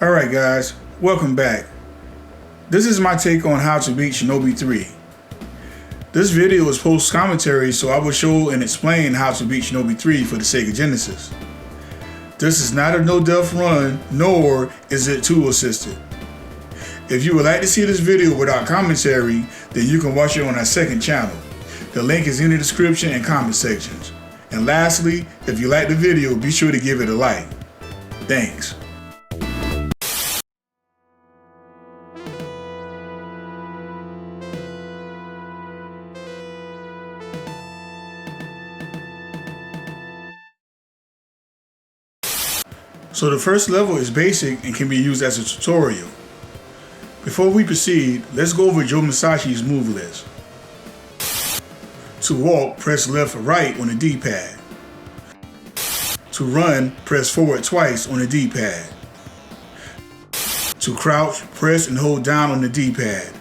Alright guys, welcome back. This is my take on how to beat Shinobi 3. This video is post commentary, so I will show and explain how to beat Shinobi 3 for the Sega Genesis. This is not a no-death run, nor is it tool assisted. If you would like to see this video without commentary, then you can watch it on our second channel. The link is in the description and comment sections. And lastly, if you like the video, be sure to give it a like. Thanks. So the first level is basic and can be used as a tutorial. Before we proceed, let's go over Joe Musashi's move list. To walk, press left or right on the D-pad. To run, press forward twice on the D-pad. To crouch, press and hold down on the D-pad.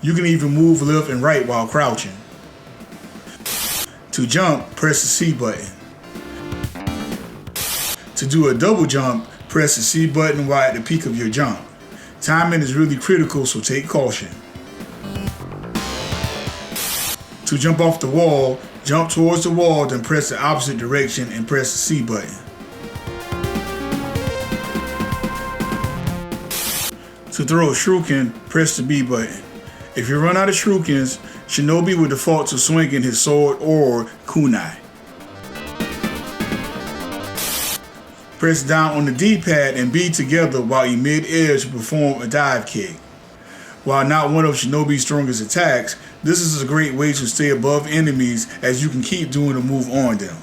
You can even move left and right while crouching. To jump, press the C button. To do a double jump, press the C button while at the peak of your jump. Timing is really critical, so take caution. To jump off the wall, jump towards the wall, then press the opposite direction and press the C button. To throw a shuriken, press the B button. If you run out of shurikens, Shinobi will default to swinging his sword or kunai. Press down on the D-pad and B together while in mid-air to perform a dive kick. While not one of Shinobi's strongest attacks, this is a great way to stay above enemies as you can keep doing the move on them.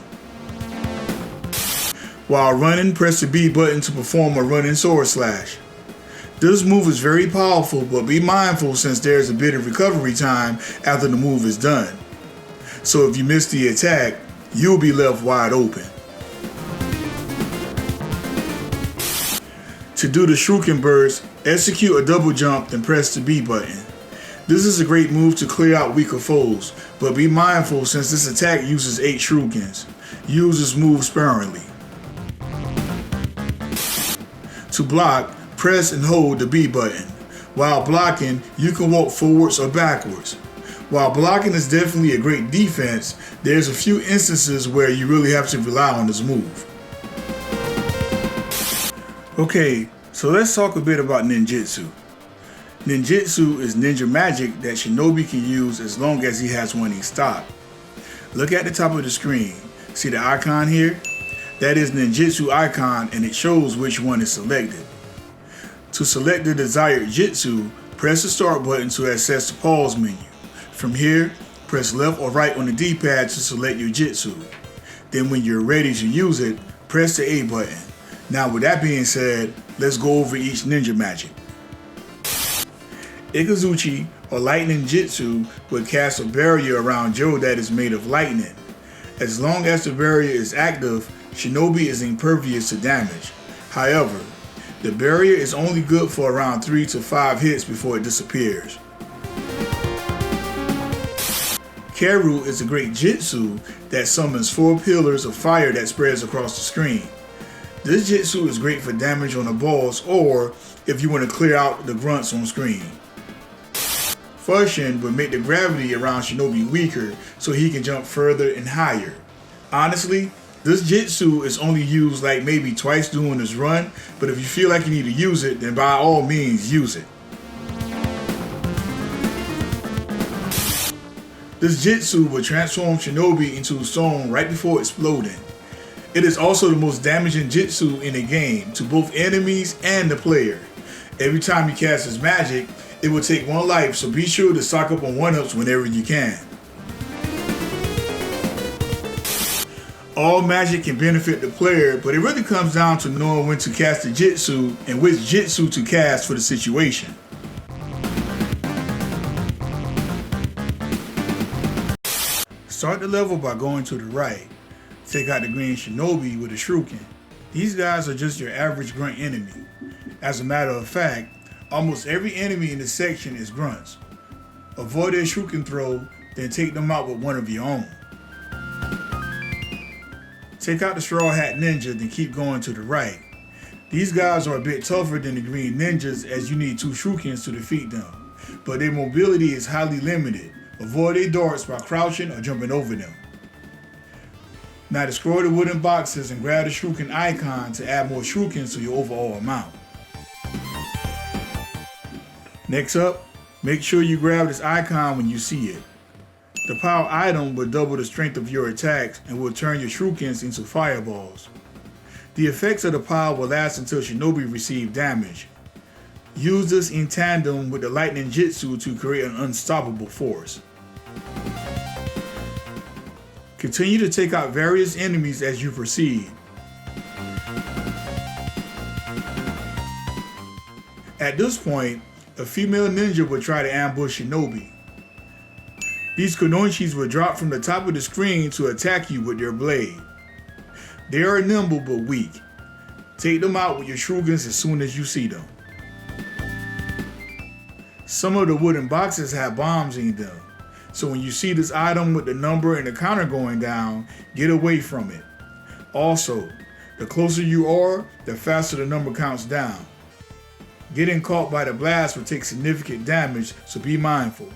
While running, press the B button to perform a running sword slash. This move is very powerful, but be mindful since there is a bit of recovery time after the move is done. So if you miss the attack, you'll be left wide open. To do the shuriken burst, execute a double jump, then press the B button. This is a great move to clear out weaker foes, but be mindful since this attack uses 8 shurikens. Use this move sparingly. To block, press and hold the B button. While blocking, you can walk forwards or backwards. While blocking is definitely a great defense, there's a few instances where you really have to rely on this move. Okay, so let's talk a bit about ninjutsu. Ninjutsu is ninja magic that Shinobi can use as long as he has one in stock. Look at the top of the screen. See the icon here? That is ninjutsu icon and it shows which one is selected. To select the desired jutsu, press the start button to access the pause menu. From here, press left or right on the D-pad to select your jutsu. Then when you're ready to use it, press the A button. Now with that being said, let's go over each ninja magic. Ikazuchi, or lightning jutsu, will cast a barrier around Joe that is made of lightning. As long as the barrier is active, Shinobi is impervious to damage. However, the barrier is only good for around 3 to 5 hits before it disappears. Karu is a great jutsu that summons 4 pillars of fire that spreads across the screen. This jutsu is great for damage on a boss or if you want to clear out the grunts on screen. Fushin would make the gravity around Shinobi weaker so he can jump further and higher. Honestly, this jutsu is only used like maybe twice during his run, but if you feel like you need to use it, then by all means use it. This jutsu will transform Shinobi into a stone right before exploding. It is also the most damaging jutsu in the game to both enemies and the player. Every time you cast his magic, it will take 1 life, so be sure to stock up on 1-ups whenever you can. All magic can benefit the player, but it really comes down to knowing when to cast the jutsu and which jutsu to cast for the situation. Start the level by going to the right. Take out the green Shinobi with a shuriken. These guys are just your average grunt enemy. As a matter of fact, almost every enemy in this section is grunts. Avoid their shuriken throw, then take them out with one of your own. Take out the Straw Hat Ninja, then keep going to the right. These guys are a bit tougher than the green ninjas as you need 2 shurikens to defeat them, but their mobility is highly limited. Avoid their darts by crouching or jumping over them. Now destroy the wooden boxes and grab the shuriken icon to add more shurikens to your overall amount. Next up, make sure you grab this icon when you see it. The power item will double the strength of your attacks and will turn your shurikens into fireballs. The effects of the power will last until Shinobi receive damage. Use this in tandem with the lightning jutsu to create an unstoppable force. Continue to take out various enemies as you proceed. At this point, a female ninja will try to ambush Shinobi. These kunoichis will drop from the top of the screen to attack you with their blade. They are nimble but weak. Take them out with your shurikens as soon as you see them. Some of the wooden boxes have bombs in them, so when you see this item with the number and the counter going down, get away from it. Also, the closer you are, the faster the number counts down. Getting caught by the blast will take significant damage, so be mindful.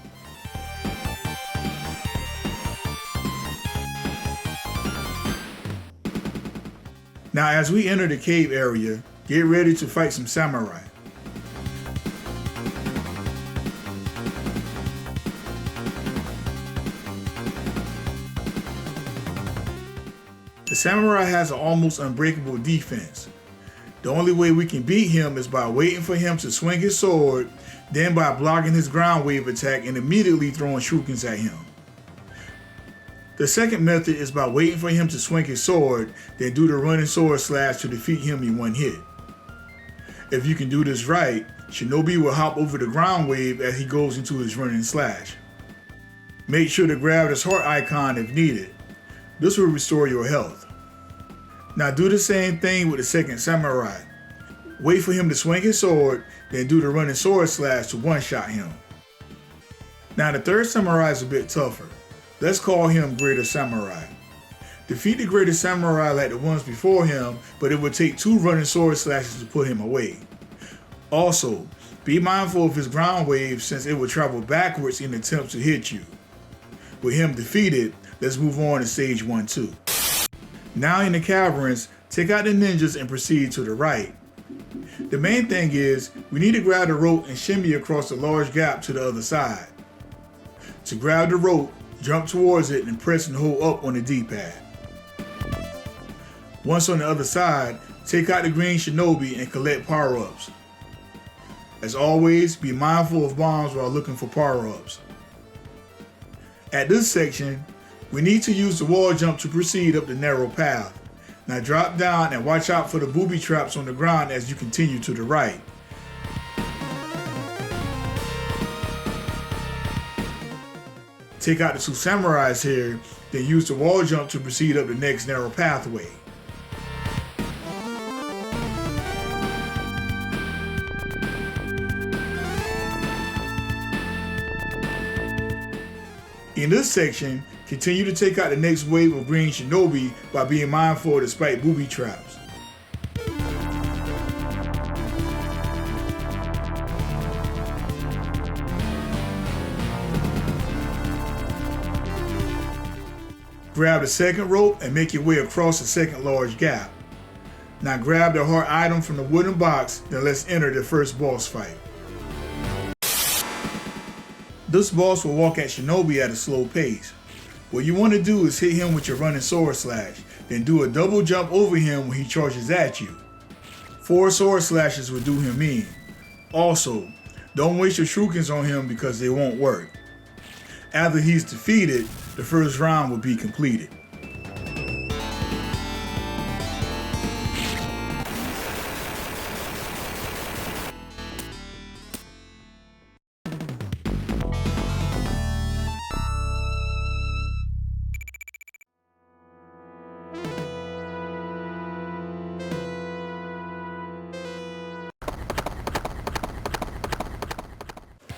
Now as we enter the cave area, get ready to fight some samurai. The samurai has an almost unbreakable defense. The only way we can beat him is by waiting for him to swing his sword, then by blocking his ground wave attack and immediately throwing shurikens at him. The second method is by waiting for him to swing his sword, then do the running sword slash to defeat him in one hit. If you can do this right, Shinobi will hop over the ground wave as he goes into his running slash. Make sure to grab his heart icon if needed. This will restore your health. Now do the same thing with the second samurai. Wait for him to swing his sword, then do the running sword slash to one-shot him. Now the third samurai is a bit tougher. Let's call him Greater Samurai. Defeat the Greater Samurai like the ones before him, but it would take 2 running sword slashes to put him away. Also, be mindful of his ground wave since it will travel backwards in attempts to hit you. With him defeated, let's move on to stage 1-2. Now in the caverns, take out the ninjas and proceed to the right. The main thing is, we need to grab the rope and shimmy across the large gap to the other side. To grab the rope, jump towards it and press and hold up on the D-pad. Once on the other side, take out the green Shinobi and collect power-ups. As always, be mindful of bombs while looking for power-ups. At this section, we need to use the wall jump to proceed up the narrow path. Now drop down and watch out for the booby traps on the ground as you continue to the right. Take out the 2 samurais here, then use the wall jump to proceed up the next narrow pathway. In this section, continue to take out the next wave of green Shinobi by being mindful of the spiked booby traps. Grab the second rope and make your way across the second large gap. Now grab the heart item from the wooden box, then let's enter the first boss fight. This boss will walk at Shinobi at a slow pace. What you want to do is hit him with your running sword slash, then do a double jump over him when he charges at you. 4 sword slashes will do him in. Also, don't waste your shurikens on him because they won't work. After he's defeated, the first round will be completed.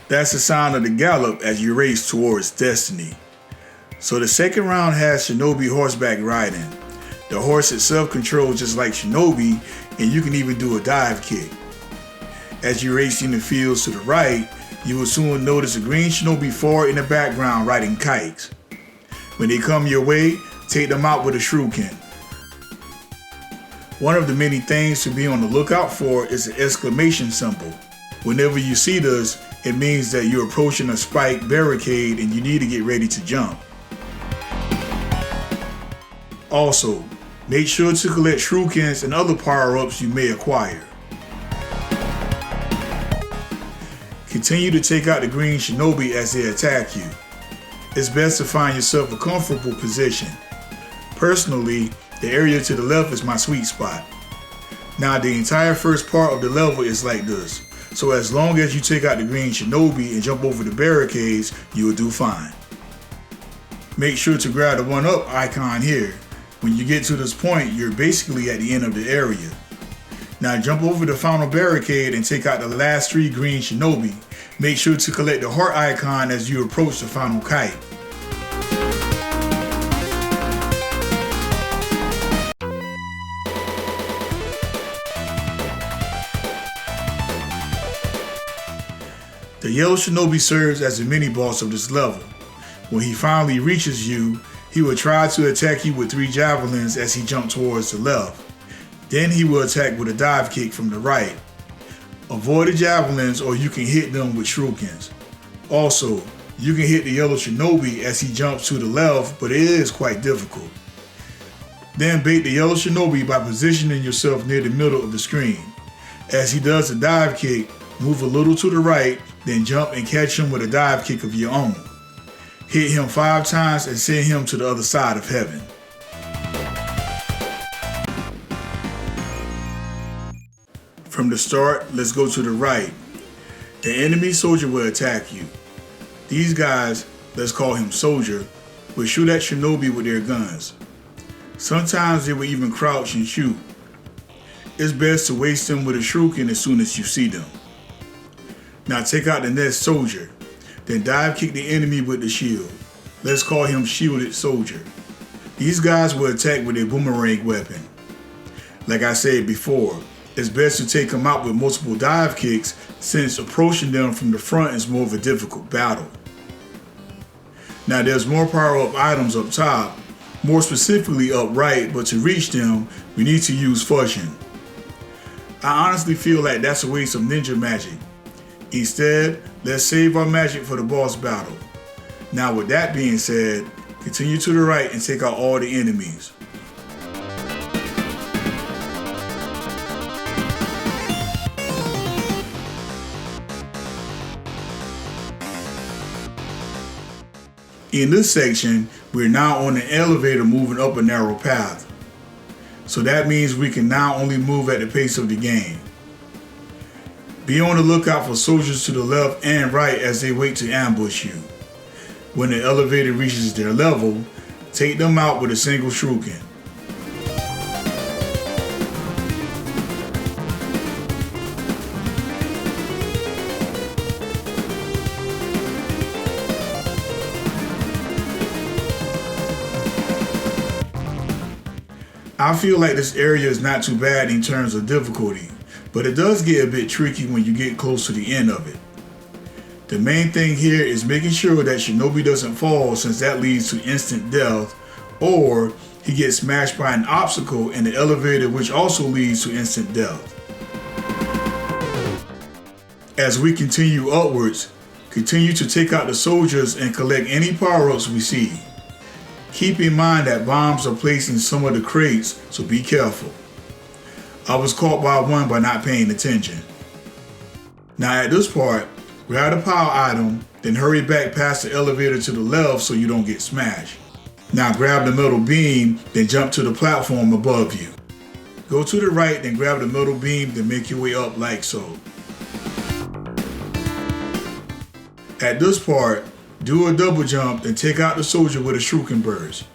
That's the sound of the gallop as you race towards destiny. So the second round has Shinobi horseback riding. The horse itself controls just like Shinobi, and you can even do a dive kick. As you race in the fields to the right, you will soon notice a green Shinobi far in the background riding kites. When they come your way, take them out with a shuriken. One of the many things to be on the lookout for is an exclamation symbol. Whenever you see this, it means that you're approaching a spike barricade and you need to get ready to jump. Also, make sure to collect shurikens and other power-ups you may acquire. Continue to take out the green Shinobi as they attack you. It's best to find yourself a comfortable position. Personally, the area to the left is my sweet spot. Now the entire first part of the level is like this, so as long as you take out the green Shinobi and jump over the barricades, you will do fine. Make sure to grab the 1-up icon here. When you get to this point, you're basically at the end of the area. Now jump over the final barricade and take out the last 3 green Shinobi. Make sure to collect the heart icon as you approach the final kite. The yellow Shinobi serves as the mini-boss of this level. When he finally reaches you, he will try to attack you with 3 javelins as he jumps towards the left. Then he will attack with a dive kick from the right. Avoid the javelins or you can hit them with shurikens. Also, you can hit the yellow Shinobi as he jumps to the left, but it is quite difficult. Then bait the yellow Shinobi by positioning yourself near the middle of the screen. As he does a dive kick, move a little to the right, then jump and catch him with a dive kick of your own. Hit him 5 times and send him to the other side of heaven. From the start, let's go to the right. The enemy soldier will attack you. These guys, let's call him soldier, will shoot at Shinobi with their guns. Sometimes they will even crouch and shoot. It's best to waste them with a shuriken as soon as you see them. Now take out the next soldier, then dive kick the enemy with the shield. Let's call him shielded soldier. These guys will attack with a boomerang weapon. Like I said before, it's best to take them out with multiple dive kicks since approaching them from the front is more of a difficult battle. Now there's more power-up items up top, more specifically up right, but to reach them, we need to use fusion. I honestly feel like that's a waste of ninja magic. Instead, let's save our magic for the boss battle. Now with that being said, continue to the right and take out all the enemies. In this section, we're now on an elevator moving up a narrow path. So that means we can now only move at the pace of the game. Be on the lookout for soldiers to the left and right as they wait to ambush you. When the elevator reaches their level, take them out with a single shuriken. I feel like this area is not too bad in terms of difficulty, but it does get a bit tricky when you get close to the end of it. The main thing here is making sure that Shinobi doesn't fall, since that leads to instant death, or he gets smashed by an obstacle in the elevator, which also leads to instant death. As we continue upwards, continue to take out the soldiers and collect any power-ups we see. Keep in mind that bombs are placed in some of the crates, so be careful. I was caught by one by not paying attention. Now at this part, grab the power item, then hurry back past the elevator to the left so you don't get smashed. Now grab the metal beam, then jump to the platform above you. Go to the right, then grab the metal beam, then make your way up like so. At this part, do a double jump, then take out the soldier with a shuriken burst.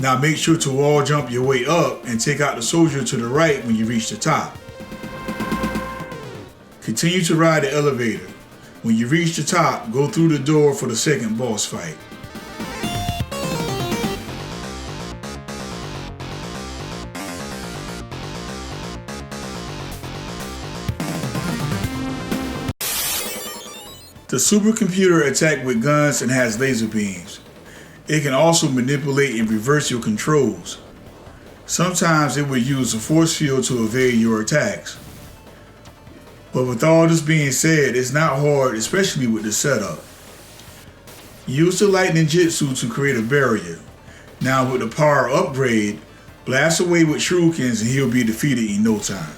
Now make sure to wall jump your way up and take out the soldier to the right when you reach the top. Continue to ride the elevator. When you reach the top, go through the door for the second boss fight. The supercomputer attacks with guns and has laser beams. It can also manipulate and reverse your controls. Sometimes it will use a force field to evade your attacks. But with all this being said, it's not hard, especially with the setup. Use the lightning jutsu to create a barrier. Now with the power upgrade, blast away with shurikens and he'll be defeated in no time.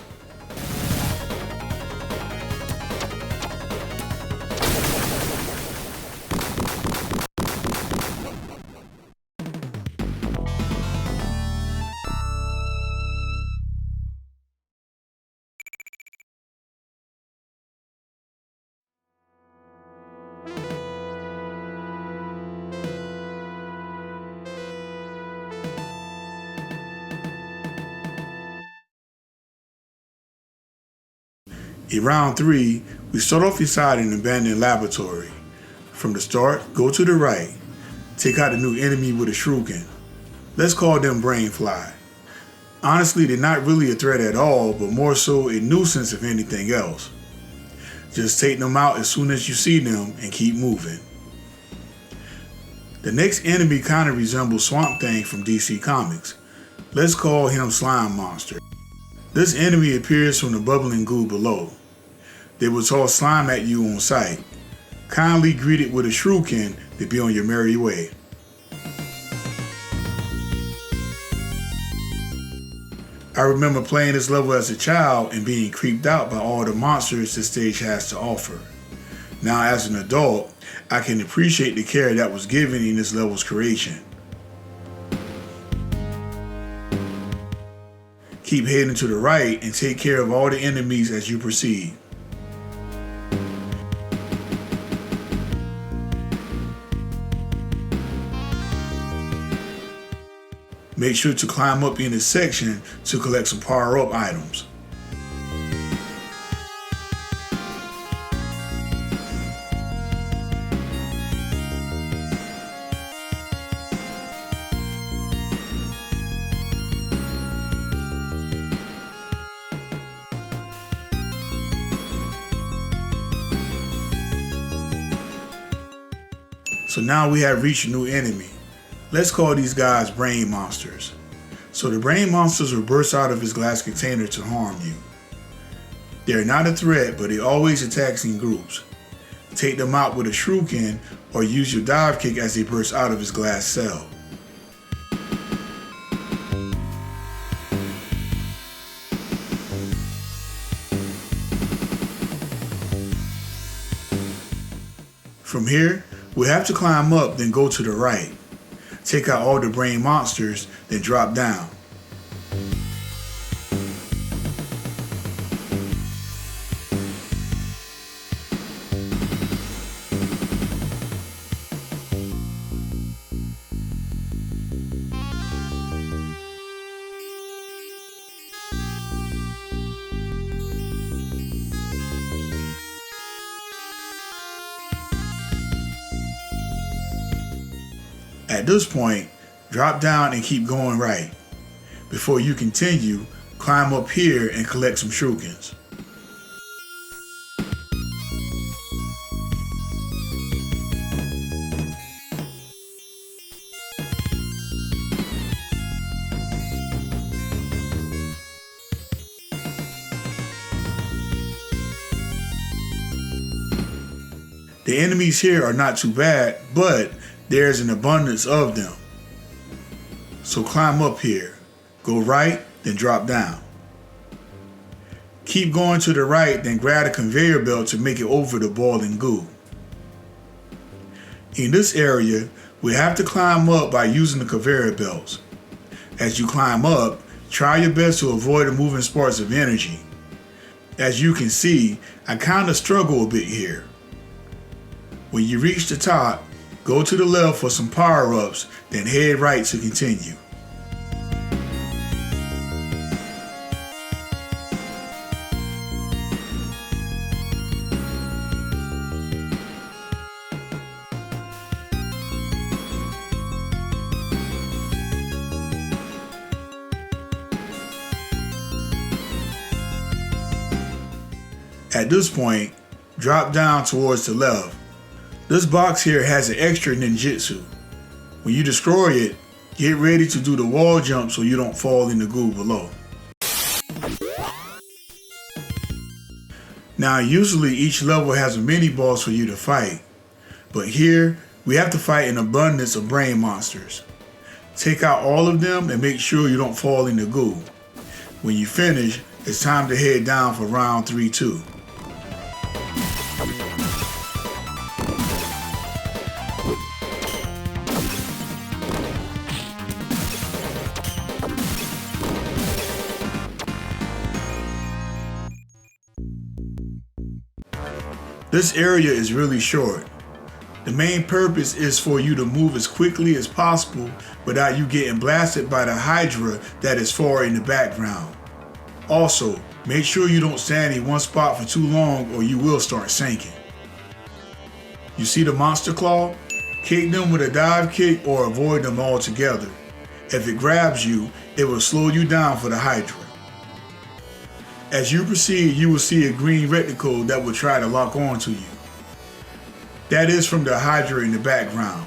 In round 3, we start off inside an abandoned laboratory. From the start, go to the right. Take out a new enemy with a shuriken. Let's call them Brainfly. Honestly, they're not really a threat at all, but more so a nuisance if anything else. Just take them out as soon as you see them and keep moving. The next enemy kind of resembles Swamp Thing from DC Comics. Let's call him Slime Monster. This enemy appears from the bubbling goo below. They will toss slime at you on sight. Kindly greet it with a shuriken to be on your merry way. I remember playing this level as a child and being creeped out by all the monsters this stage has to offer. Now as an adult, I can appreciate the care that was given in this level's creation. Keep heading to the right and take care of all the enemies as you proceed. Make sure to climb up in this section to collect some power-up items. So now we have reached a new enemy. Let's call these guys brain monsters. So the brain monsters will burst out of his glass container to harm you. They're not a threat, but he always attacks in groups. Take them out with a shuriken or use your dive kick as they burst out of his glass cell. From here, we'll have to climb up, then go to the right. Take out all the brain monsters, then drop down. At this point, drop down and keep going right. Before you continue, climb up here and collect some shurikens. The enemies here are not too bad, but there's an abundance of them. So climb up here, go right, then drop down. Keep going to the right, then grab a conveyor belt to make it over the boiling goo. In this area, we have to climb up by using the conveyor belts. As you climb up, try your best to avoid the moving sparks of energy. As you can see, I kinda struggle a bit here. When you reach the top, go to the left for some power-ups, then head right to continue. At this point, drop down towards the left. This box here has an extra ninjutsu. When you destroy it, get ready to do the wall jump so you don't fall in the goo below. Now usually each level has a mini boss for you to fight, but here we have to fight an abundance of brain monsters. Take out all of them and make sure you don't fall in the goo. When you finish, it's time to head down for round 3-2. This area is really short. The main purpose is for you to move as quickly as possible without you getting blasted by the Hydra that is far in the background. Also, make sure you don't stand in one spot for too long or you will start sinking. You see the monster claw? Kick them with a dive kick or avoid them altogether. If it grabs you, it will slow you down for the Hydra. As you proceed, you will see a green reticle that will try to lock on to you. That is from the Hydra in the background.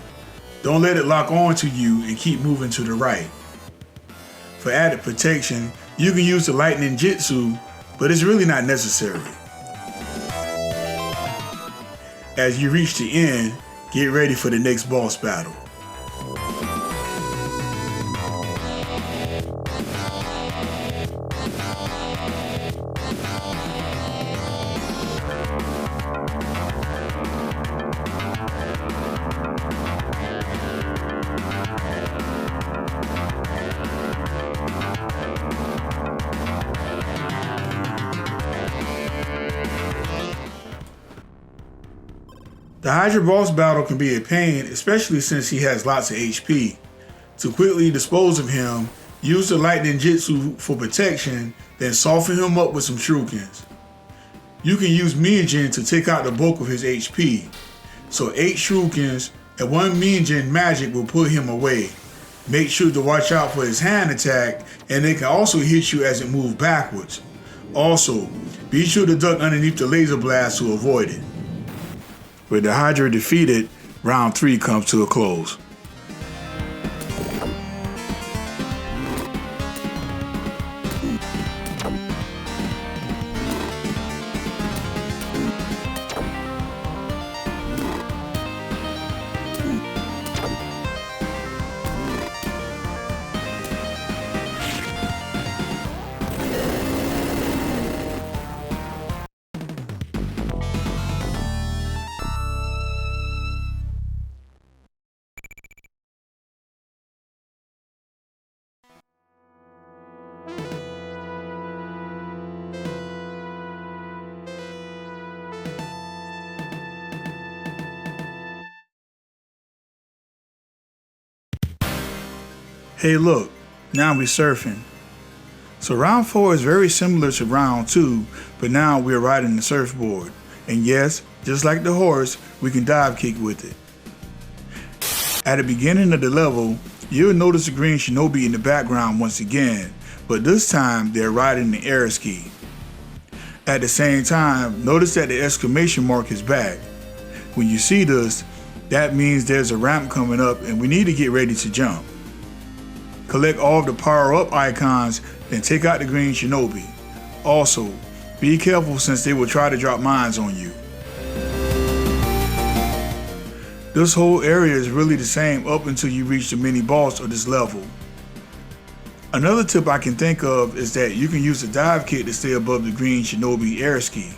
Don't let it lock on to you and keep moving to the right. For added protection, you can use the light ninjutsu, but it's really not necessary. As you reach the end, get ready for the next boss battle. The Hydra boss battle can be a pain, especially since he has lots of HP. To quickly dispose of him, use the light ninjutsu for protection, then soften him up with some shurikens. You can use Minjin to take out the bulk of his HP. So 8 shurikens and 1 Minjin magic will put him away. Make sure to watch out for his hand attack, and they can also hit you as it moves backwards. Also, be sure to duck underneath the laser blast to avoid it. With the Hydra defeated, round 3 comes to a close. Hey look, now we're surfing. So round 4 is very similar to round 2, but now we're riding the surfboard. And yes, just like the horse, we can dive kick with it. At the beginning of the level, you'll notice a green shinobi in the background once again, but this time they're riding the air ski. At the same time, notice that the exclamation mark is back. When you see this, that means there's a ramp coming up and we need to get ready to jump. Collect all of the power-up icons, then take out the green shinobi. Also, be careful since they will try to drop mines on you. This whole area is really the same up until you reach the mini boss of this level. Another tip I can think of is that you can use the dive kick to stay above the green shinobi air ski.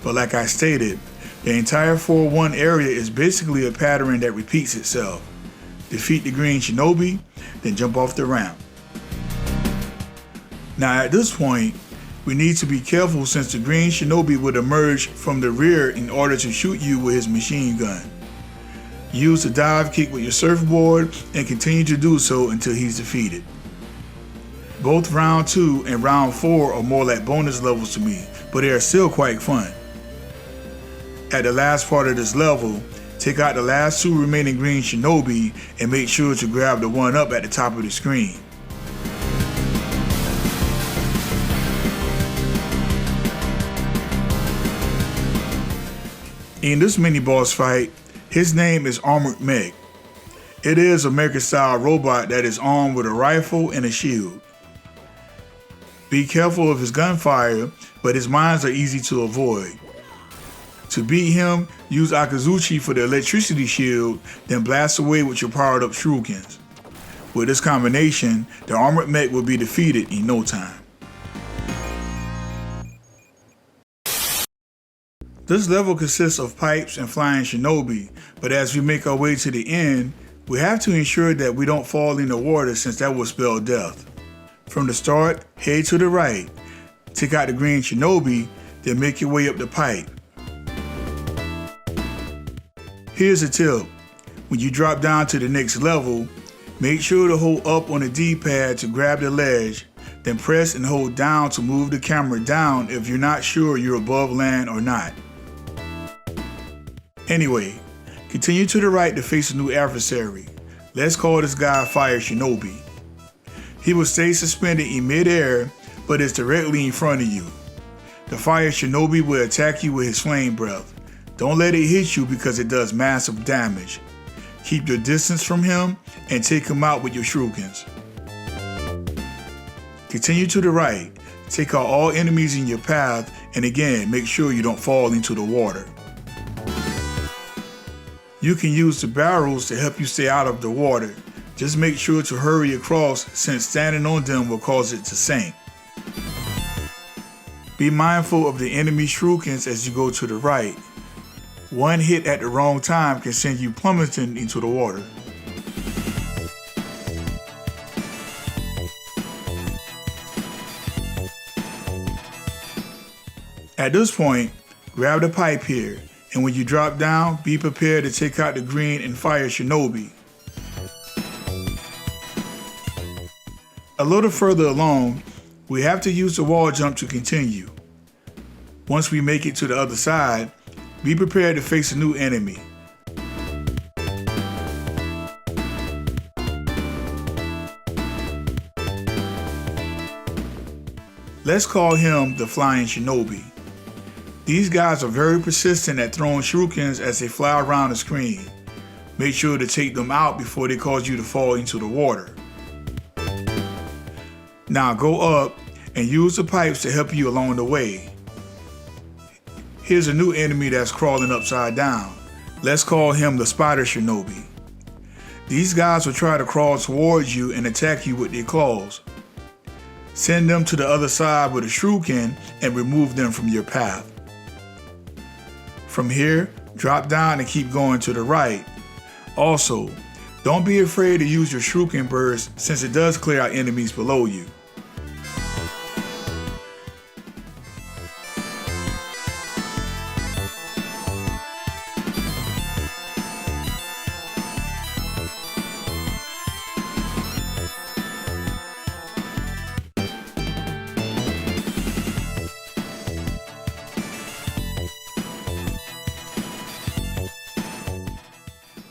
But like I stated, the entire 4-1 area is basically a pattern that repeats itself. Defeat the green shinobi, then jump off the ramp. Now at this point, we need to be careful since the green shinobi would emerge from the rear in order to shoot you with his machine gun. Use the dive kick with your surfboard and continue to do so until he's defeated. Both round 2 and round 4 are more like bonus levels to me, but they are still quite fun. At the last part of this level, take out the last 2 remaining green shinobi and make sure to grab the one up at the top of the screen. In this mini boss fight, his name is Armored Mech. It is a mecha-style robot that is armed with a rifle and a shield. Be careful of his gunfire, but his mines are easy to avoid. To beat him, use Akazuchi for the electricity shield, then blast away with your powered up shurikens. With this combination, the Armored Mech will be defeated in no time. This level consists of pipes and flying shinobi, but as we make our way to the end, we have to ensure that we don't fall in the water since that will spell death. From the start, head to the right, take out the green shinobi, then make your way up the pipe. Here's a tip, when you drop down to the next level, make sure to hold up on the D-pad to grab the ledge, then press and hold down to move the camera down if you're not sure you're above land or not. Anyway, continue to the right to face a new adversary. Let's call this guy Fire Shinobi. He will stay suspended in mid-air, but is directly in front of you. The Fire Shinobi will attack you with his flame breath. Don't let it hit you because it does massive damage. Keep your distance from him and take him out with your shurikens. Continue to the right, take out all enemies in your path, and again, make sure you don't fall into the water. You can use the barrels to help you stay out of the water. Just make sure to hurry across since standing on them will cause it to sink. Be mindful of the enemy shurikens as you go to the right. One hit at the wrong time can send you plummeting into the water. At this point, grab the pipe here, and when you drop down, be prepared to take out the green and fire shinobi. A little further along, we have to use the wall jump to continue. Once we make it to the other side, be prepared to face a new enemy. Let's call him the Flying Shinobi. These guys are very persistent at throwing shurikens as they fly around the screen. Make sure to take them out before they cause you to fall into the water. Now go up and use the pipes to help you along the way. Here's a new enemy that's crawling upside down. Let's call him the Spider Shinobi. These guys will try to crawl towards you and attack you with their claws. Send them to the other side with a shuriken and remove them from your path. From here, drop down and keep going to the right. Also, don't be afraid to use your shuriken burst since it does clear out enemies below you.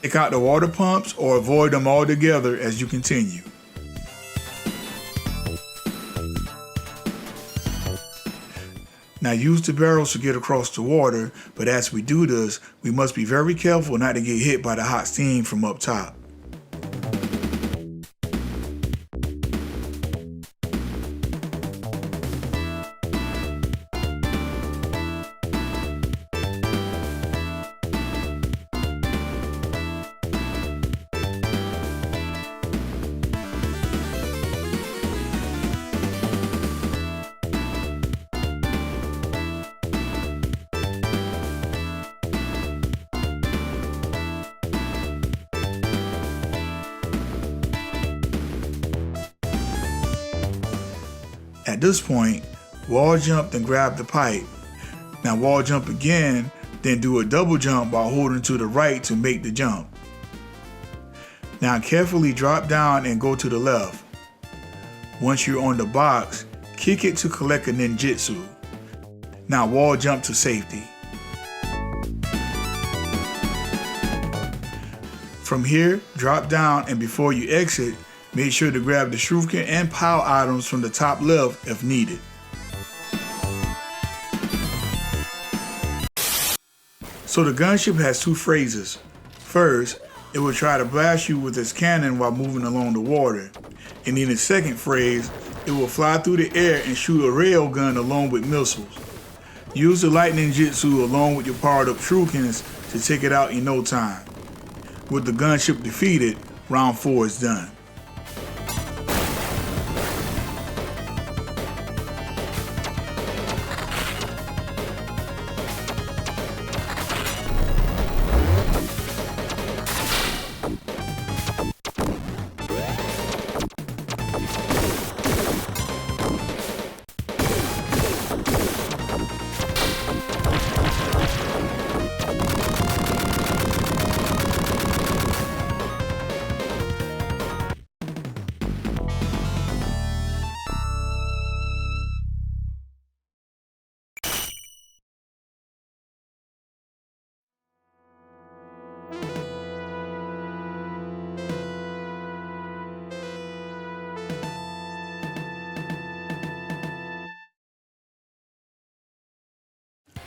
Take out the water pumps or avoid them altogether as you continue. Now use the barrels to get across the water, but as we do this, we must be very careful not to get hit by the hot steam from up top. At this point, wall jump and grab the pipe. Now wall jump again, then do a double jump while holding to the right to make the jump. Now carefully drop down and go to the left. Once you're on the box, kick it to collect a ninjutsu. Now wall jump to safety. From here, drop down and before you exit, make sure to grab the shuriken and pile items from the top left if needed. So the gunship has two phases. First, it will try to blast you with its cannon while moving along the water. And in the second phase, it will fly through the air and shoot a rail gun along with missiles. Use the lightning jutsu along with your powered up shurikens to take it out in no time. With the gunship defeated, round 4 is done.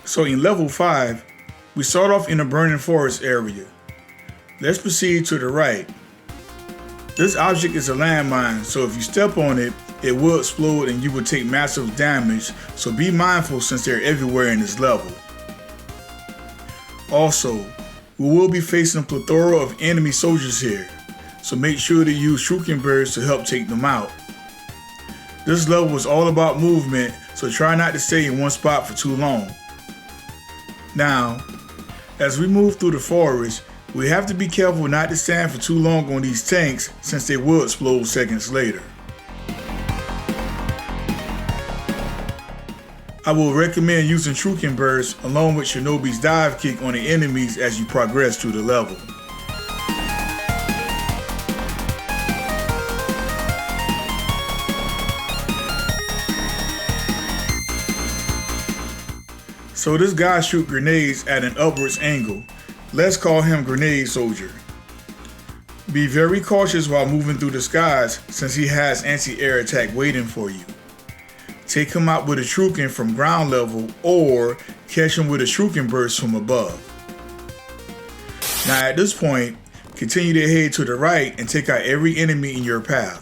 So in level 5, we start off in a burning forest area. Let's proceed to the right. This object is a landmine, so if you step on it, it will explode and you will take massive damage, so be mindful since they're everywhere in this level. Also, we will be facing a plethora of enemy soldiers here, so make sure to use shuriken birds to help take them out. This level is all about movement, so try not to stay in one spot for too long. Now, as we move through the forest, we have to be careful not to stand for too long on these tanks since they will explode seconds later. I will recommend using shuriken bursts along with Shinobi's dive kick on the enemies as you progress through the level. So this guy shoots grenades at an upwards angle. Let's call him Grenade Soldier. Be very cautious while moving through the skies since he has anti-air attack waiting for you. Take him out with a shuriken from ground level or catch him with a shuriken burst from above. Now at this point, continue to head to the right and take out every enemy in your path.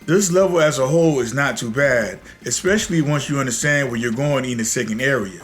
This level as a whole is not too bad, especially once you understand where you're going in the second area.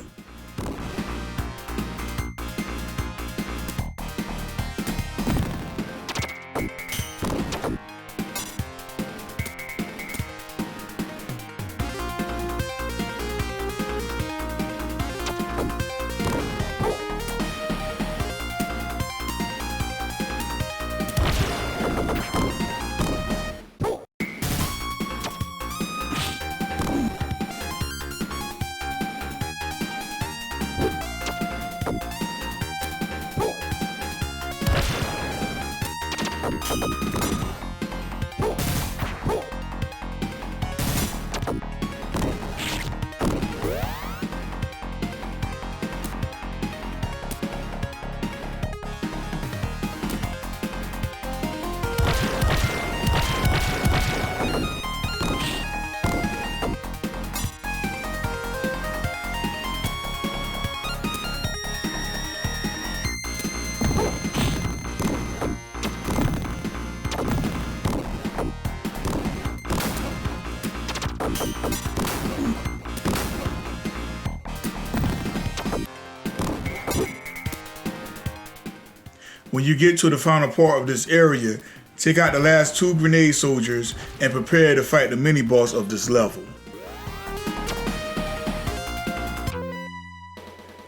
When you get to the final part of this area, take out the last 2 grenade soldiers and prepare to fight the mini-boss of this level.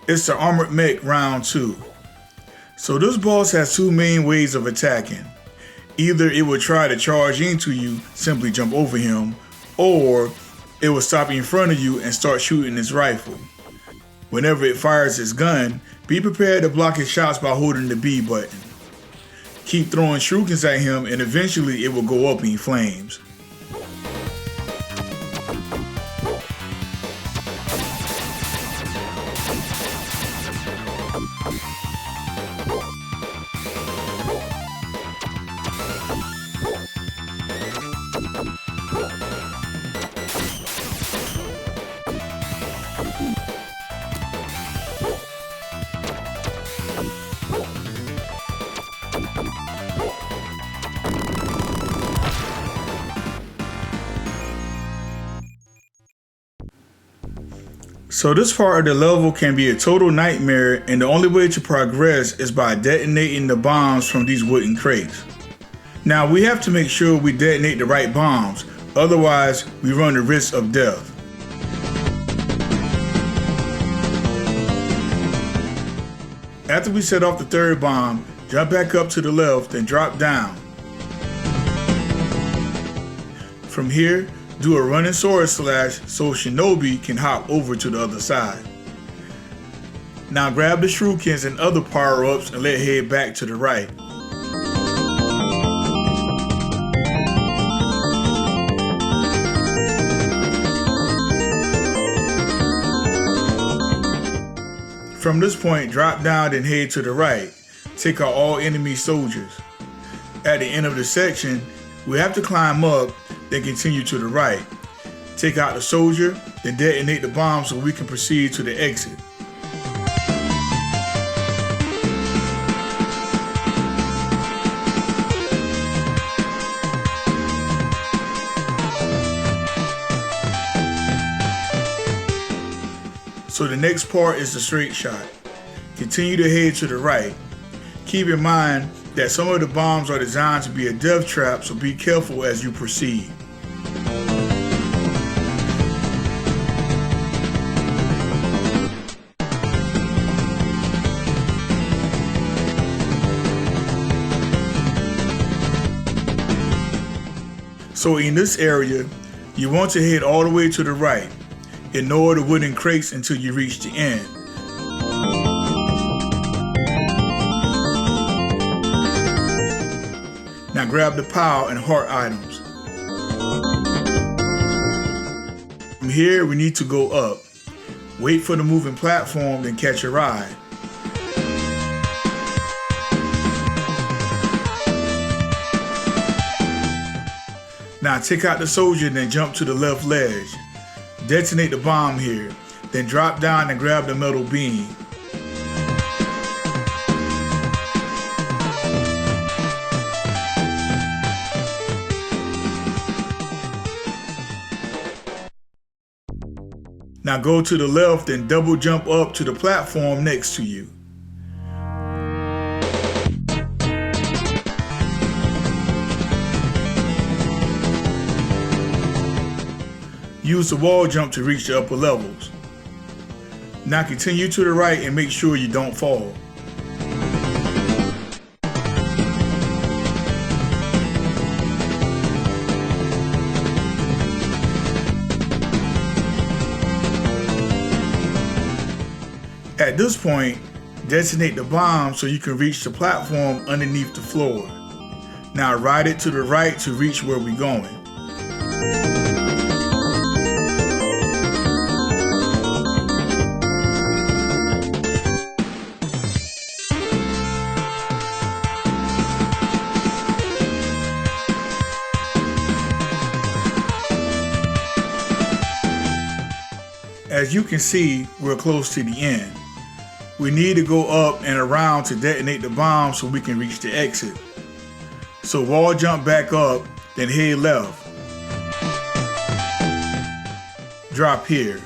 It's the Armored Mech round 2. So this boss has 2 main ways of attacking. Either it will try to charge into you, simply jump over him, or it will stop in front of you and start shooting its rifle. Whenever it fires its gun, be prepared to block his shots by holding the B button. Keep throwing shurikens at him and eventually it will go up in flames. So this part of the level can be a total nightmare, and the only way to progress is by detonating the bombs from these wooden crates. Now we have to make sure we detonate the right bombs, otherwise we run the risk of death. After we set off the third bomb, jump back up to the left and drop down. From here, do a running sword slash so Shinobi can hop over to the other side. Now grab the shurikens and other power-ups and let's head back to the right. From this point, drop down and head to the right. Take out all enemy soldiers. At the end of the section, we have to climb up, then continue to the right. Take out the soldier, then detonate the bomb so we can proceed to the exit. So the next part is the straight shot. Continue to head to the right. Keep in mind that some of the bombs are designed to be a death trap, so be careful as you proceed. So in this area, you want to head all the way to the right. Ignore the wooden crates until you reach the end. Now grab the power and heart items. From here, we need to go up. Wait for the moving platform, then catch a ride. Now take out the soldier, then jump to the left ledge. Detonate the bomb here, then drop down and grab the metal beam. Now go to the left and double jump up to the platform next to you. Use the wall jump to reach the upper levels. Now continue to the right and make sure you don't fall. At this point, detonate the bomb so you can reach the platform underneath the floor. Now ride it to the right to reach where we're going. As you can see, we're close to the end. We need to go up and around to detonate the bomb so we can reach the exit. So wall jump back up, then head left. Drop here.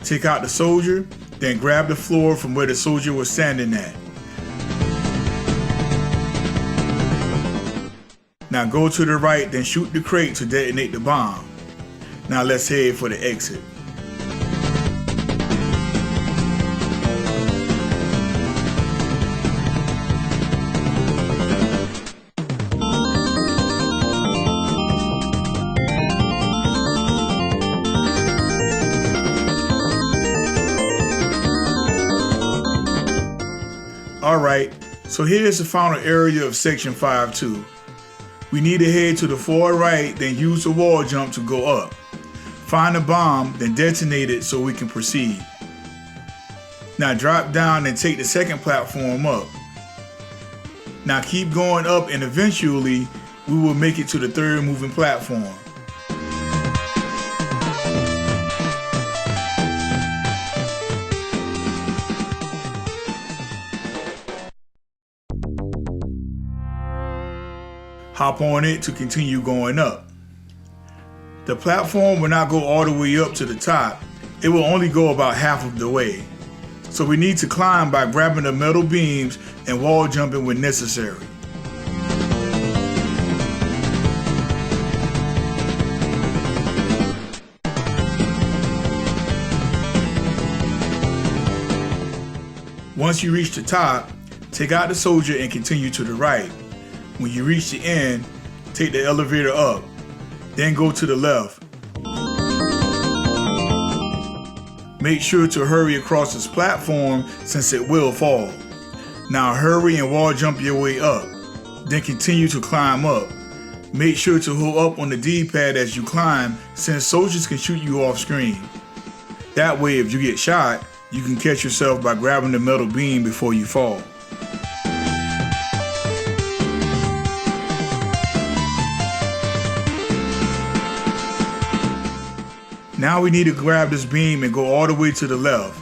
Take out the soldier, then grab the floor from where the soldier was standing at. Now go to the right, then shoot the crate to detonate the bomb. Now let's head for the exit. Alright, so here's the final area of section 5-2. We need to head to the far right, then use the wall jump to go up. Find the bomb, then detonate it so we can proceed. Now drop down and take the second platform up. Now keep going up and eventually we will make it to the third moving platform. Hop on it to continue going up. The platform will not go all the way up to the top, it will only go about half of the way. So we need to climb by grabbing the metal beams and wall jumping when necessary. Once you reach the top, take out the soldier and continue to the right. When you reach the end, take the elevator up, then go to the left. Make sure to hurry across this platform since it will fall. Now hurry and wall jump your way up, then continue to climb up. Make sure to hold up on the D-pad as you climb since soldiers can shoot you off screen. That way if you get shot, you can catch yourself by grabbing the metal beam before you fall. Now we need to grab this beam and go all the way to the left.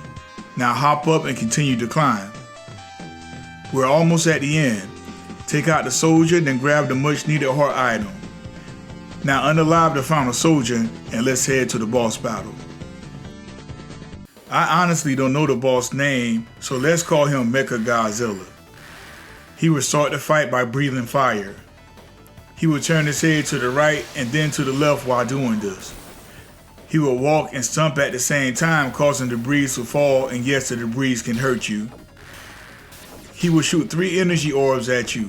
Now hop up and continue to climb. We're almost at the end. Take out the soldier, then grab the much needed heart item. Now unalive the final soldier and let's head to the boss battle. I honestly don't know the boss name, so let's call him Mecha Godzilla. He will start the fight by breathing fire. He will turn his head to the right and then to the left while doing this. He will walk and stomp at the same time, causing debris to fall, and yes, the debris can hurt you. He will shoot 3 energy orbs at you.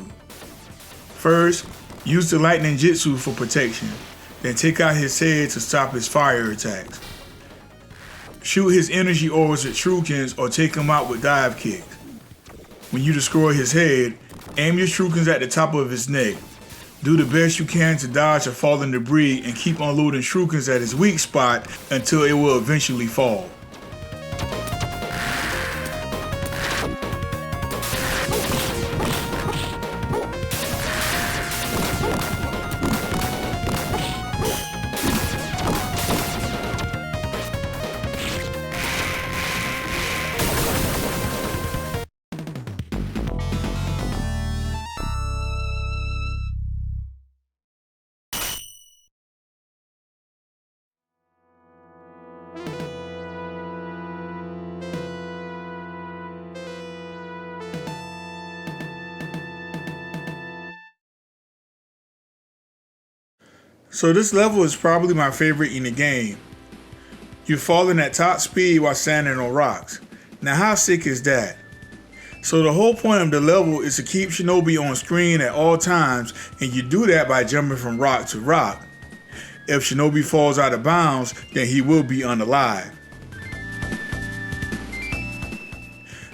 First, use the lightning jutsu for protection, then take out his head to stop his fire attacks. Shoot his energy orbs with shurikens or take him out with dive kicks. When you destroy his head, aim your shurikens at the top of his neck. Do the best you can to dodge a falling debris and keep unloading shurikens at his weak spot until it will eventually fall. So this level is probably my favorite in the game. You're falling at top speed while standing on rocks. Now how sick is that? So the whole point of the level is to keep Shinobi on screen at all times, and you do that by jumping from rock to rock. If Shinobi falls out of bounds, then he will be unalive.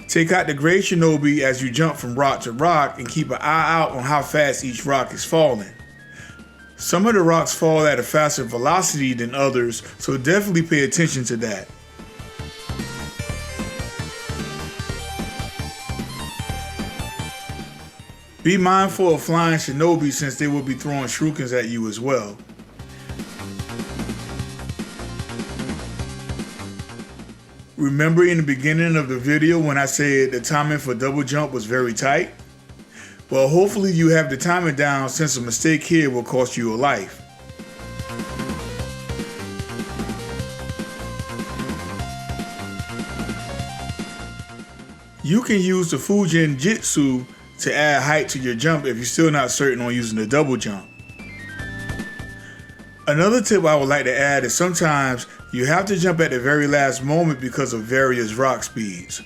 Take out the Great Shinobi as you jump from rock to rock and keep an eye out on how fast each rock is falling. Some of the rocks fall at a faster velocity than others, so definitely pay attention to that. Be mindful of flying Shinobi since they will be throwing shurikens at you as well. Remember in the beginning of the video when I said the timing for double jump was very tight? Well, hopefully you have the timing down since a mistake here will cost you a life. You can use the Fujin Jitsu to add height to your jump if you're still not certain on using the double jump. Another tip I would like to add is sometimes you have to jump at the very last moment because of various rock speeds.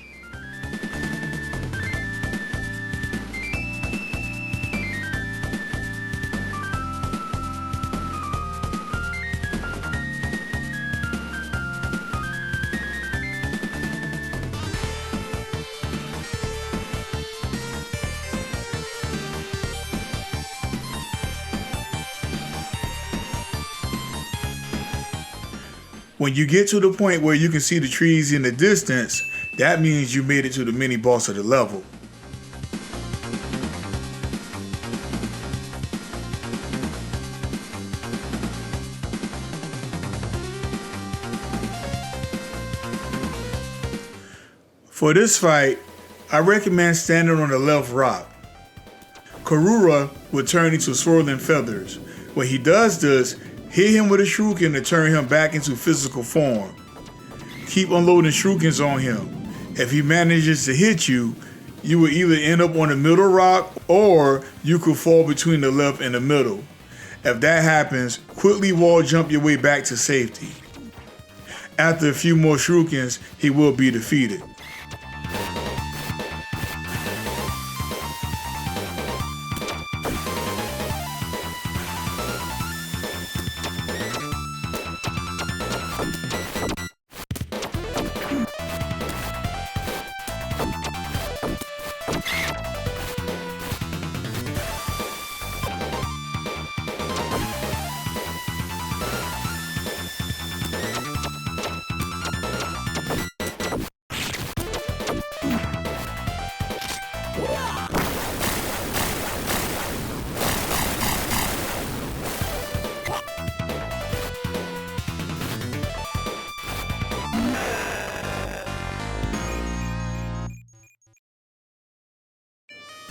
When you get to the point where you can see the trees in the distance, that means you made it to the mini boss of the level. For this fight, I recommend standing on the left rock. Karura will turn into swirling feathers. When he does this, hit him with a shuriken to turn him back into physical form. Keep unloading shurikens on him. If he manages to hit you, you will either end up on the middle rock or you could fall between the left and the middle. If that happens, quickly wall jump your way back to safety. After a few more shurikens, he will be defeated.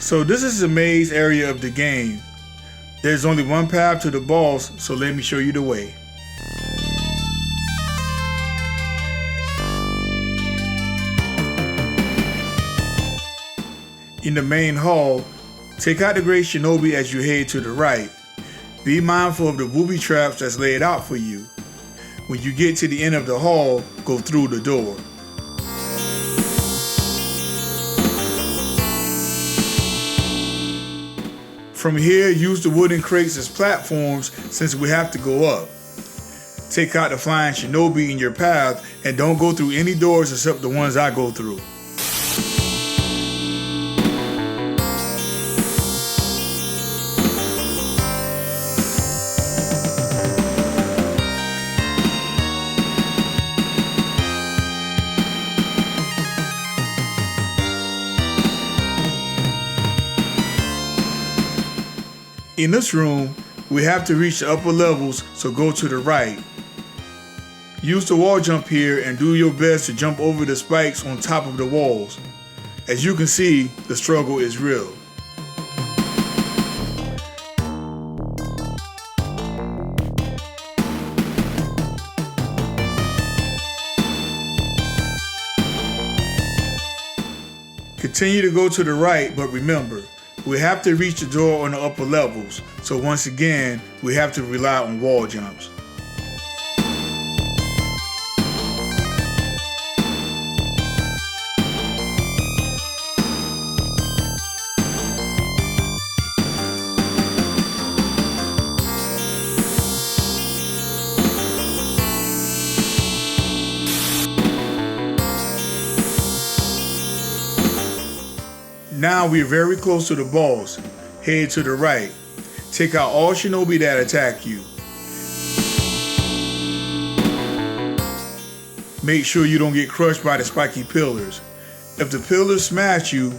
So this is the maze area of the game. There's only one path to the boss, so let me show you the way. In the main hall, take out the Great Shinobi as you head to the right. Be mindful of the booby traps that's laid out for you. When you get to the end of the hall, go through the door. From here, use the wooden crates as platforms since we have to go up. Take out the flying shinobi in your path and don't go through any doors except the ones I go through. In this room, we have to reach the upper levels, so go to the right. Use the wall jump here and do your best to jump over the spikes on top of the walls. As you can see, the struggle is real. Continue to go to the right, but remember, we have to reach the door on the upper levels, so once again, we have to rely on wall jumps. Now we're very close to the boss. Head to the right. Take out all shinobi that attack you. Make sure you don't get crushed by the spiky pillars. If the pillars smash you,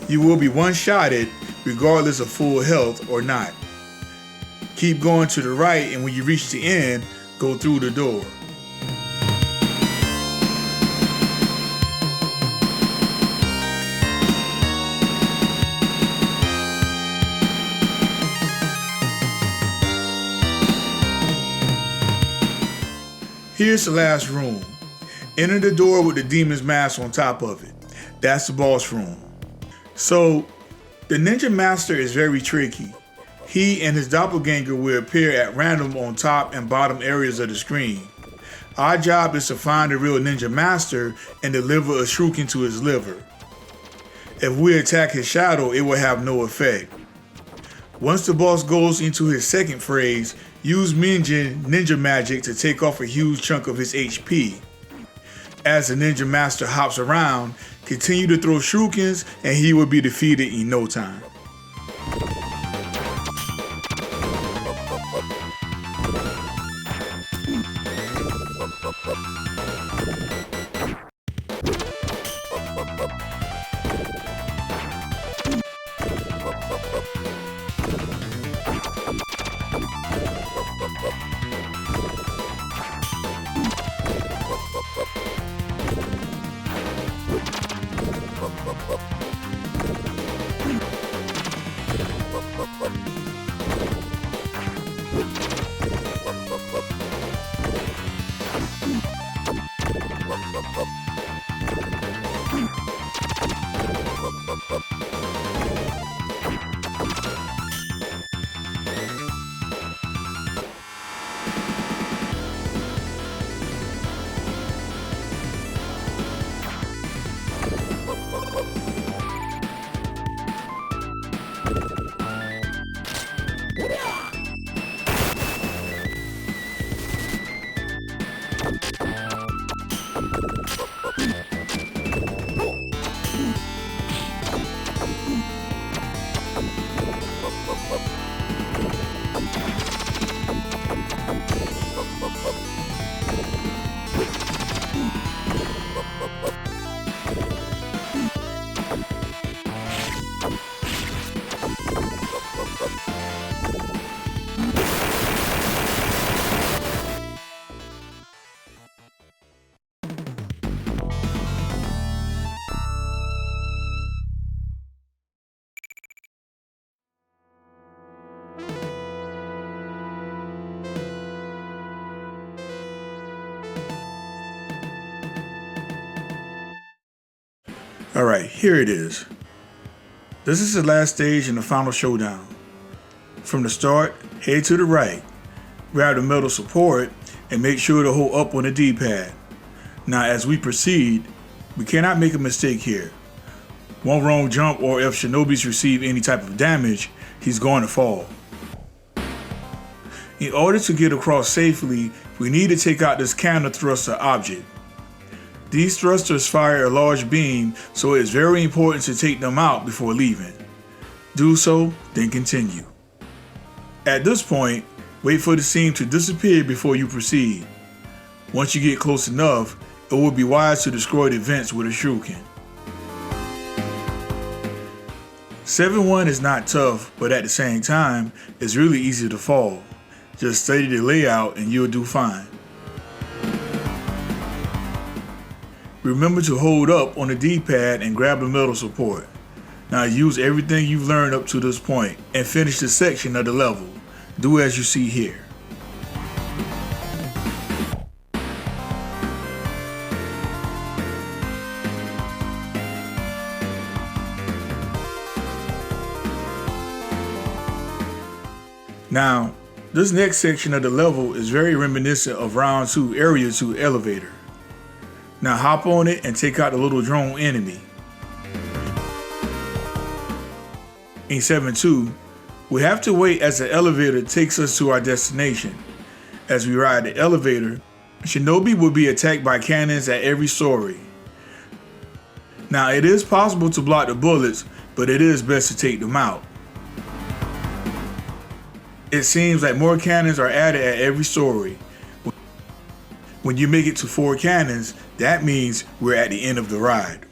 you will be one-shotted regardless of full health or not. Keep going to the right, and when you reach the end, go through the door. Here's the last room. Enter the door with the demon's mask on top of it. That's the boss room. So, the Ninja Master is very tricky. He and his doppelganger will appear at random on top and bottom areas of the screen. Our job is to find the real Ninja Master and deliver a shuriken to his liver. If we attack his shadow, it will have no effect. Once the boss goes into his second phase, use Minjin ninja magic to take off a huge chunk of his HP. As the Ninja Master hops around, continue to throw shurikens and he will be defeated in no time. Alright, here it is. This is the last stage in the final showdown. From the start, head to the right, grab the metal support, and make sure to hold up on the D-pad. Now as we proceed, we cannot make a mistake here. One wrong jump, or if Shinobis receive any type of damage, he's going to fall. In order to get across safely, we need to take out this counter thruster object. These thrusters fire a large beam, so it is very important to take them out before leaving. Do so, then continue. At this point, wait for the seam to disappear before you proceed. Once you get close enough, it will be wise to destroy the vents with a shuriken. 7-1 is not tough, but at the same time, it's really easy to fall. Just study the layout and you'll do fine. Remember to hold up on the D-pad and grab the metal support. Now use everything you've learned up to this point and finish the section of the level. Do as you see here. Now, this next section of the level is very reminiscent of Round 2 Area 2 Elevator. Now hop on it and take out the little drone enemy. In 7-2, we have to wait as the elevator takes us to our destination. As we ride the elevator, Shinobi will be attacked by cannons at every story. Now it is possible to block the bullets, but it is best to take them out. It seems like more cannons are added at every story. When you make it to 4 cannons, that means we're at the end of the ride.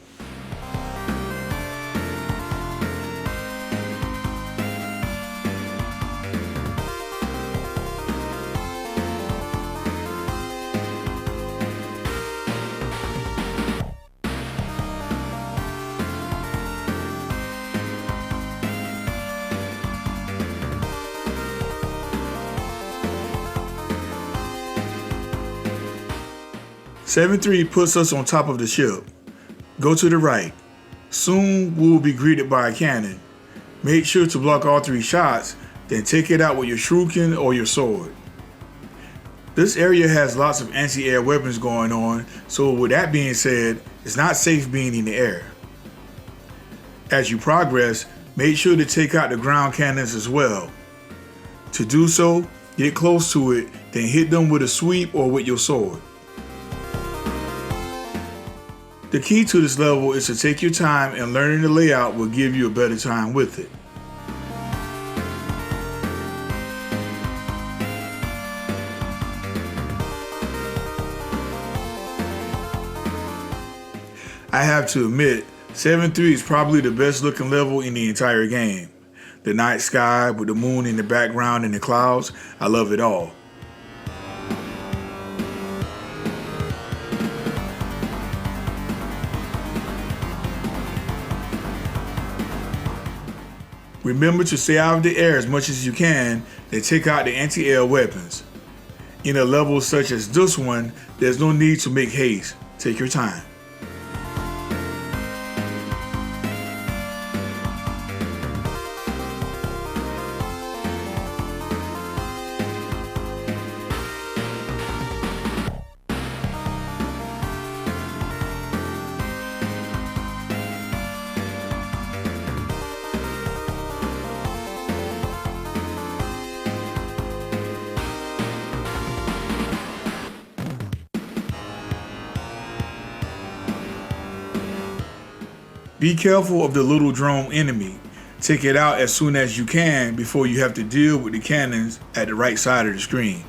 Seven 3 puts us on top of the ship. Go to the right. Soon we will be greeted by a cannon. Make sure to block all 3 shots, then take it out with your shuriken or your sword. This area has lots of anti-air weapons going on, so with that being said, it's not safe being in the air. As you progress, make sure to take out the ground cannons as well. To do so, get close to it, then hit them with a sweep or with your sword. The key to this level is to take your time, and learning the layout will give you a better time with it. I have to admit, 7-3 is probably the best looking level in the entire game. The night sky with the moon in the background and the clouds, I love it all. Remember to stay out of the air as much as you can, then take out the anti-air weapons. In a level such as this one, there's no need to make haste. Take your time. Be careful of the little drone enemy. Take it out as soon as you can before you have to deal with the cannons at the right side of the screen.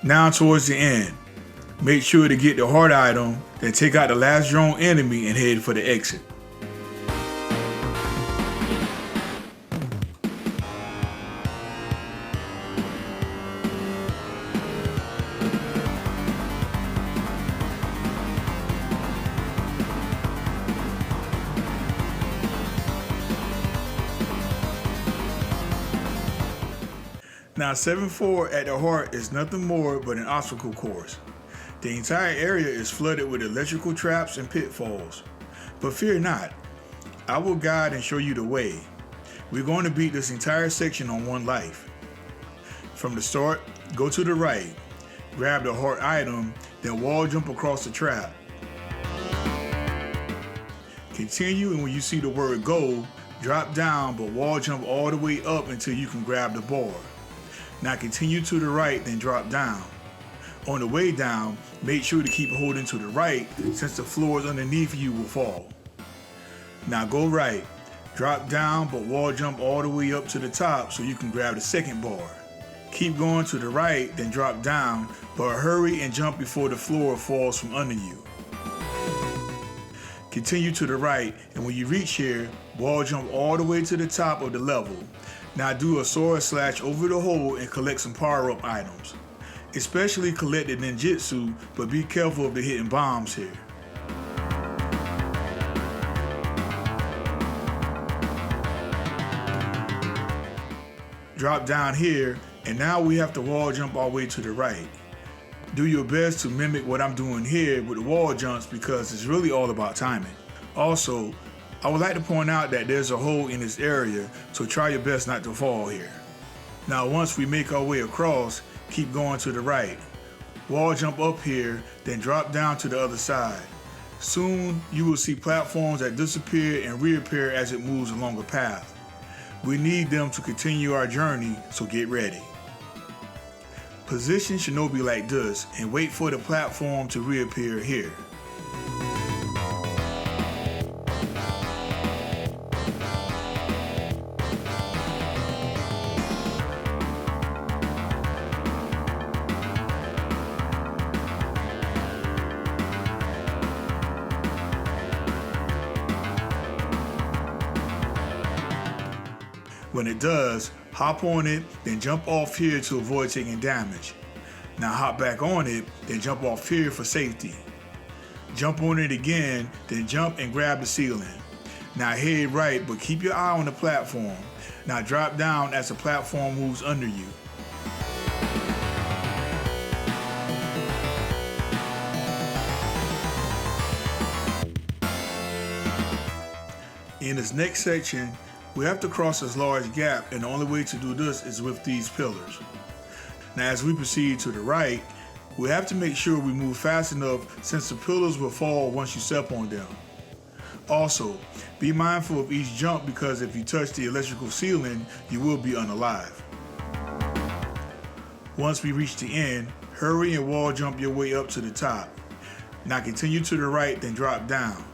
Now towards the end, make sure to get the heart item, then take out the last drone enemy and head for the exit. Now 7-4 at the heart is nothing more but an obstacle course. The entire area is flooded with electrical traps and pitfalls. But fear not, I will guide and show you the way. We're going to beat this entire section on one life. From the start, go to the right, grab the heart item, then wall jump across the trap. Continue, and when you see the word go, drop down but wall jump all the way up until you can grab the bar. Now continue to the right, then drop down. On the way down, make sure to keep holding to the right since the floors underneath you will fall. Now go right, drop down but wall jump all the way up to the top so you can grab the second bar. Keep going to the right, then drop down, but hurry and jump before the floor falls from under you. Continue to the right, and when you reach here, wall jump all the way to the top of the level. Now do a sword slash over the hole and collect some power-up items. Especially collect the ninjutsu, but be careful of the hidden bombs here. Drop down here, and now we have to wall jump our way to the right. Do your best to mimic what I'm doing here with the wall jumps because it's really all about timing. Also, I would like to point out that there's a hole in this area, so try your best not to fall here. Now once we make our way across, keep going to the right. Wall jump up here, then drop down to the other side. Soon you will see platforms that disappear and reappear as it moves along a path. We need them to continue our journey, so get ready. Position Shinobi like this and wait for the platform to reappear here. When it does, hop on it, then jump off here to avoid taking damage. Now hop back on it, then jump off here for safety. Jump on it again, then jump and grab the ceiling. Now head right, but keep your eye on the platform. Now drop down as the platform moves under you. In this next section, we have to cross this large gap, and the only way to do this is with these pillars. Now as we proceed to the right, we have to make sure we move fast enough since the pillars will fall once you step on them. Also, be mindful of each jump because if you touch the electrical ceiling, you will be unalive. Once we reach the end, hurry and wall jump your way up to the top. Now continue to the right, then drop down.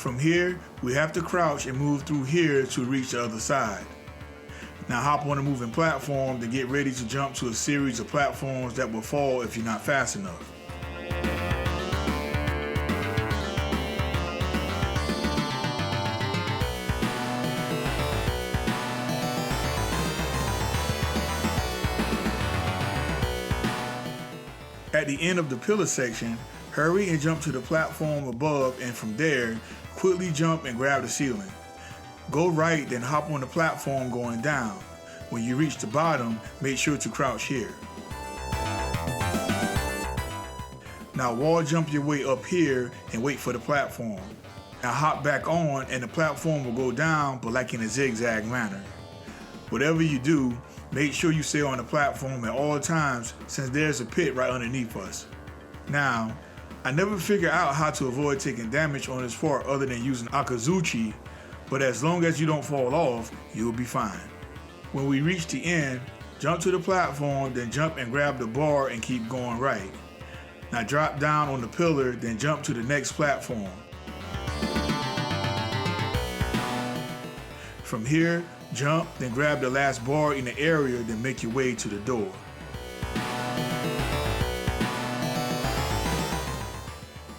From here, we have to crouch and move through here to reach the other side. Now hop on a moving platform to get ready to jump to a series of platforms that will fall if you're not fast enough. At the end of the pillar section, hurry and jump to the platform above, and from there, quickly jump and grab the ceiling. Go right, then hop on the platform going down. When you reach the bottom, make sure to crouch here. Now wall jump your way up here and wait for the platform. Now hop back on and the platform will go down, but like in a zigzag manner. Whatever you do, make sure you stay on the platform at all times since there's a pit right underneath us. Now, I never figured out how to avoid taking damage on this part other than using Akazuchi, but as long as you don't fall off, you'll be fine. When we reach the end, jump to the platform, then jump and grab the bar and keep going right. Now drop down on the pillar, then jump to the next platform. From here, jump, then grab the last bar in the area, then make your way to the door.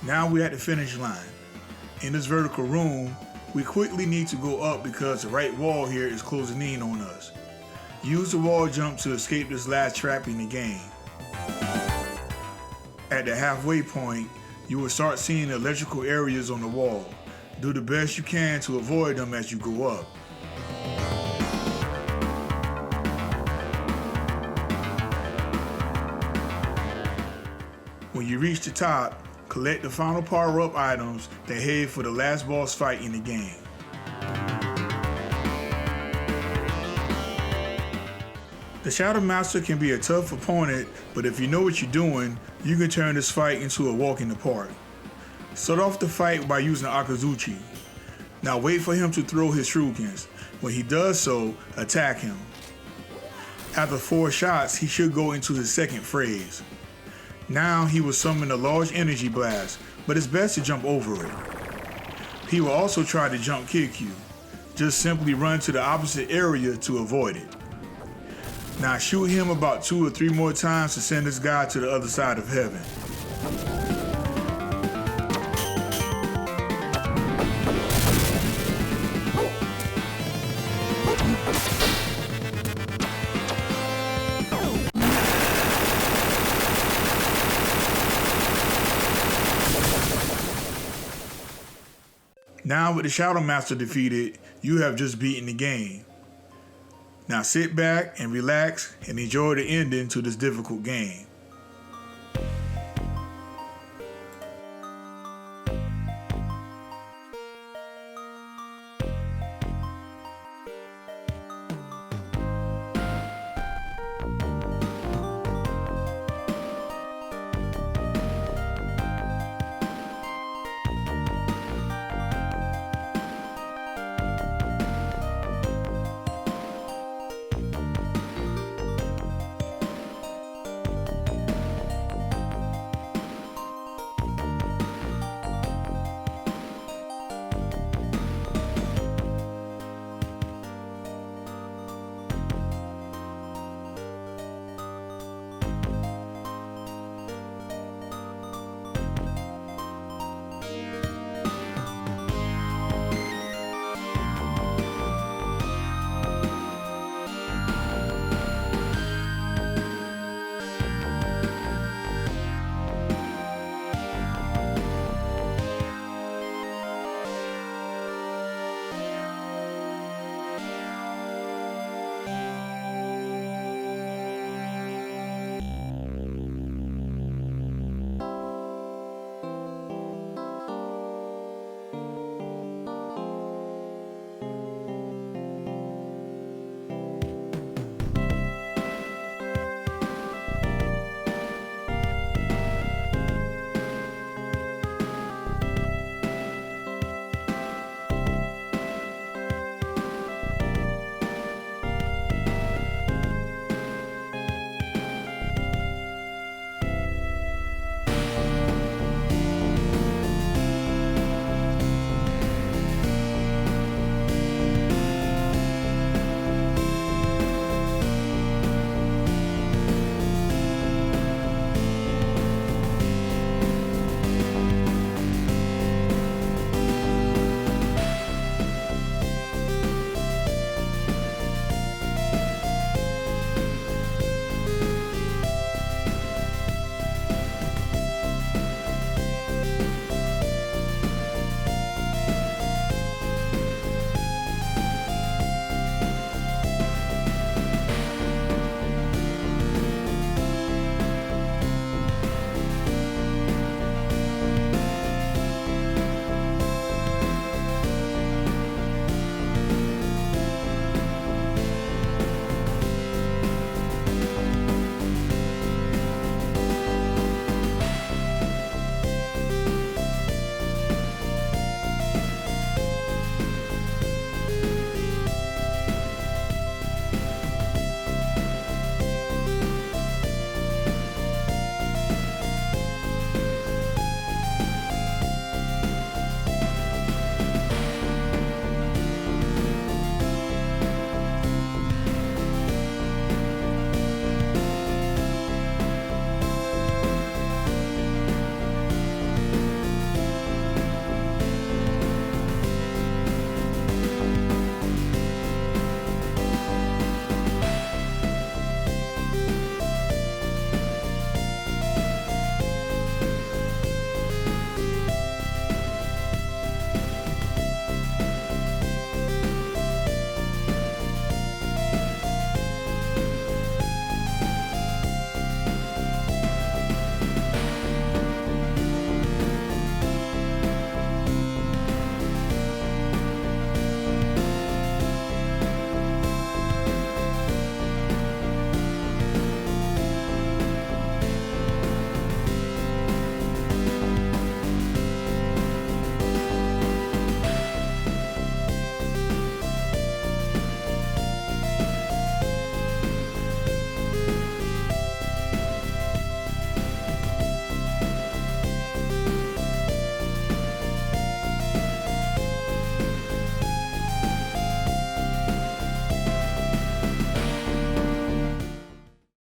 Now we're at the finish line. In this vertical room, we quickly need to go up because the right wall here is closing in on us. Use the wall jump to escape this last trap in the game. At the halfway point, you will start seeing electrical areas on the wall. Do the best you can to avoid them as you go up. When you reach the top, collect the final power-up items, then head for the last boss fight in the game. The Shadow Master can be a tough opponent, but if you know what you're doing, you can turn this fight into a walk in the park. Start off the fight by using Akazuchi. Now wait for him to throw his shurikens. When he does so, attack him. After 4 shots, he should go into his second phase. Now he will summon a large energy blast, but it's best to jump over it. He will also try to jump kick you. Just simply run to the opposite area to avoid it. Now shoot him about 2 or 3 more times to send this guy to the other side of heaven. Now with the Shadow Master defeated, you have just beaten the game. Now sit back and relax and enjoy the ending to this difficult game.